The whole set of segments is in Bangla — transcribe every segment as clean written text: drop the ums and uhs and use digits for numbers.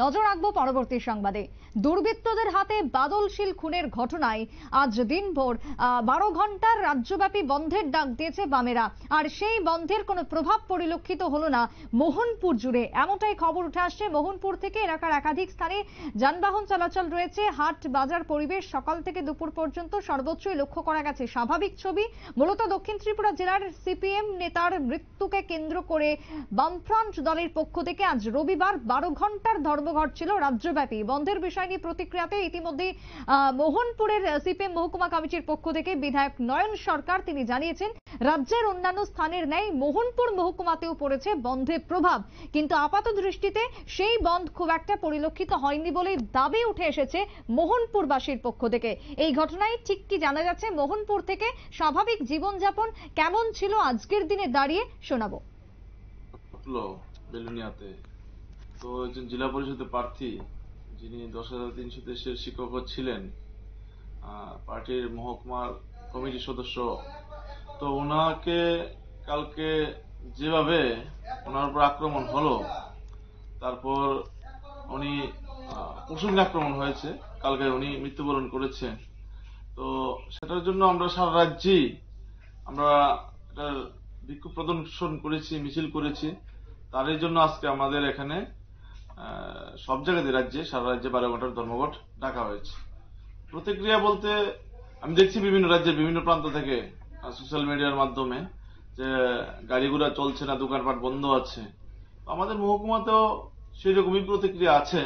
নজর রাখবো পরবর্তী সংবাদে। দুর্বৃত্তদের হাতে বাদলশীল খুনের ঘটনায় আজ দিনভর 12 ঘন্টার রাজ্যব্যাপী বন্ধের ডাক দিয়েছে বামেরা। আর সেই বন্ধের কোনো প্রভাব পরিলক্ষিত হলো না মোহনপুর জুড়ে, এমনটাই খবর উঠে আসছে। মোহনপুর থেকে এলাকার একাধিক স্থানে যানবাহন চলাচল রয়েছে। হাট বাজার পরিবেশ সকাল থেকে দুপুর পর্যন্ত সর্বোচ্চই লক্ষ্য করা গেছে স্বাভাবিক ছবি। মূলত দক্ষিণ ত্রিপুরা জেলার সিপিএম নেতার মৃত্যুকে কেন্দ্র করে বামফ্রন্ট দলের পক্ষ থেকে আজ রবিবার 12 ঘন্টার ধর্মঘট ছিল রাজ্যব্যাপী। বন্ধের বিষয় নিয়ে প্রতিক্রিয়াতে ইতিমধ্যে মোহনপুরের সিপিএম মহকুমা কমিটির পক্ষ থেকে বিধায়ক নয়ন সরকার তিনি জানিয়েছেন, রাজ্যের অন্যান্য স্থানের ন্যায় মোহনপুর মহকুমাতেও পড়েছে বন্ধের প্রভাব, কিন্তু আপাত দৃষ্টিতে সেই বন্ধ খুব একটা পরিলক্ষিত হয়নি বলে দাবি উঠে এসেছে মোহনপুরবাসীর পক্ষ থেকে। এই ঘটনায় ঠিক কি জানা যাচ্ছে মোহনপুর থেকে, স্বাভাবিক জীবনযাপন কেমন ছিল আজকের দিনে দাঁড়িয়ে শোনাবো। বেলুনিয়াতে তো একজন জেলা পরিষদের প্রার্থী যিনি 10,300 শিক্ষক ছিলেন, পার্টির মহকুমার কমিটির সদস্য, তো ওনাকে কালকে যেভাবে ওনার উপর আক্রমণ হলো, তারপর উনি প্রসঙ্গে আক্রমণ হয়েছে, কালকে উনি মৃত্যুবরণ করেছে। তো সেটার জন্য আমরা সারা রাজ্যেই আমরা এটার বিক্ষোভ প্রদর্শন করেছি, মিছিল করেছি। তারই জন্য আজকে আমাদের এখানে সব জায়গাতে রাজ্যে, সারা রাজ্যে 12 ঘন্টার ধর্মঘট ডাকা হয়েছে। প্রতিক্রিয়া বলতে আমি দেখছি বিভিন্ন রাজ্যের বিভিন্ন প্রান্ত থেকে সোশ্যাল মিডিয়ার মাধ্যমে যে গাড়ি ঘোড়া চলছে না, দোকানপাট বন্ধ আছে। আমাদের মহকুমাতেও সেই রকমই প্রতিক্রিয়া আছে।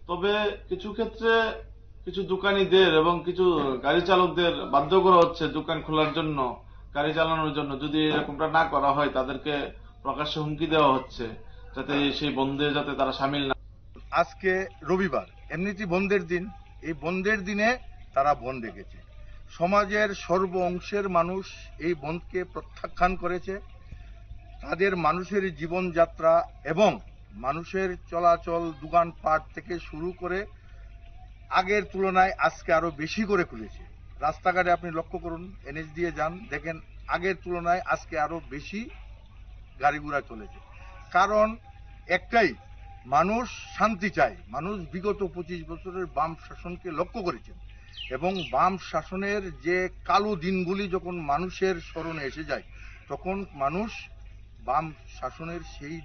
তবে কিছু ক্ষেত্রে কিছু দোকানীদের এবং কিছু গাড়ি চালকদের বাধ্য করা হচ্ছে দোকান খোলার জন্য, গাড়ি চালানোর জন্য। যদি এরকমটা না করা হয় তাদেরকে প্রকাশ্যে হুমকি দেওয়া হচ্ছে যাতে সেই বন্ধে যাতে তারা সামিল না। আজকে রবিবার, এমনিতেই বন্ধের দিন। এই বন্ধের দিনে তারা বন্ধ রেখেছে। সমাজের সর্ব অংশের মানুষ এই বন্ধকে প্রত্যাখ্যান করেছে। তাদের মানুষের জীবনযাত্রা এবং মানুষের চলাচল, দোকানপাট থেকে শুরু করে আগের তুলনায় আজকে আরো বেশি করে খুলেছে। রাস্তাঘাটে আপনি লক্ষ্য করুন, এনএচ দিয়ে যান, দেখেন আগের তুলনায় আজকে আরো বেশি গাড়ি ঘোড়া চলেছে। কারণ একটাই, মানুষ শান্তি চায়। মানুষ বিগত 25 বছরের বাম শাসনকে লক্ষ্য করেছেন এবং বাম শাসনের যে কালো দিনগুলি যখন মানুষের স্মরণে এসে যায়, তখন মানুষ বাম শাসনের সেই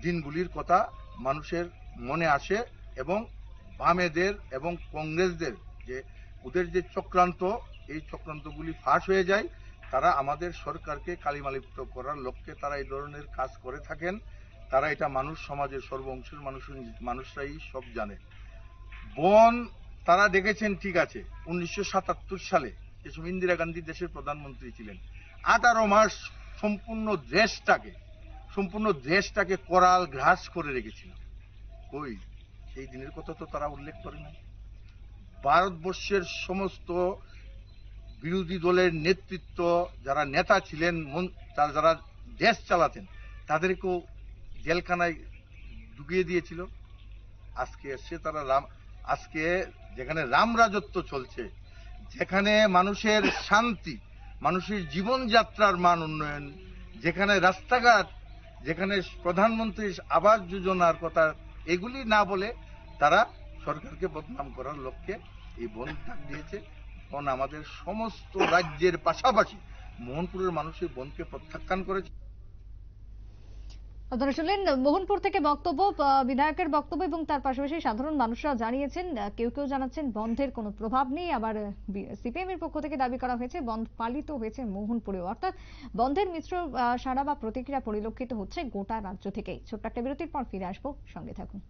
দিনগুলির কথা মানুষের মনে আসে এবং বামেদের এবং কংগ্রেসদের যে ওদের যে চক্রান্ত, এই চক্রান্তগুলি ফাঁস হয়ে যায়। তারা আমাদের সরকারকে কালিমালিপ্ত করার লক্ষ্যে তারা এই ধরনের কাজ করে থাকেন। তারা এটা মানুষ, সমাজের সর্ব অংশের মানুষরাই সব জানে। বন তারা দেখেছেন, ঠিক আছে, 1977 সালে যে সময় ইন্দিরা গান্ধী দেশের প্রধানমন্ত্রী ছিলেন, 18 মাস সম্পূর্ণ দেশটাকে করাল গ্রাস করে রেখেছিল। কই, সেই দিনের কথা তো তারা উল্লেখ করে না। ভারতবর্ষের সমস্ত বিরোধী দলের নেতৃত্ব, যারা নেতা ছিলেন, যারা দেশ চালাতেন, তাদেরকেও জেলখানায় ঢুকিয়ে দিয়েছিল। আজকে এসছে তারা আজকে যেখানে রাম রাজত্ব চলছে, যেখানে মানুষের শান্তি, মানুষের জীবনযাত্রার মান উন্নয়ন, যেখানে রাস্তাঘাট, যেখানে প্রধানমন্ত্রীর আবাস যোজনার কথা, এগুলি না বলে তারা সরকারকে বদনাম করার লক্ষ্যে এই বন্ধ ডাক দিয়েছে। কারণ আমাদের সমস্ত রাজ্যের পাশাপাশি মোহনপুরের মানুষ এই বন্ধকে প্রত্যাখ্যান করেছে। আপনারা শুনলেন মোহনপুর থেকে বক্তব্য, বিধায়কের বক্তব্য, এবং তার পাশাপাশি সাধারণ মানুষরা জানিয়েছেন, কেউ কেউ জানাচ্ছেন বন্ধের কোনো প্রভাব নেই। আবার সিপিএম এর পক্ষ থেকে দাবি করা হয়েছে বন্ধ পালিত হয়েছে মোহনপুরেও। অর্থাৎ বন্ধের মিশ্র সাড়া বা প্রতিক্রিয়া পরিলক্ষিত হচ্ছে গোটা রাজ্য থেকেই। ছোট্ট একটা বিরতির পর ফিরে আসবো, সঙ্গে থাকুন।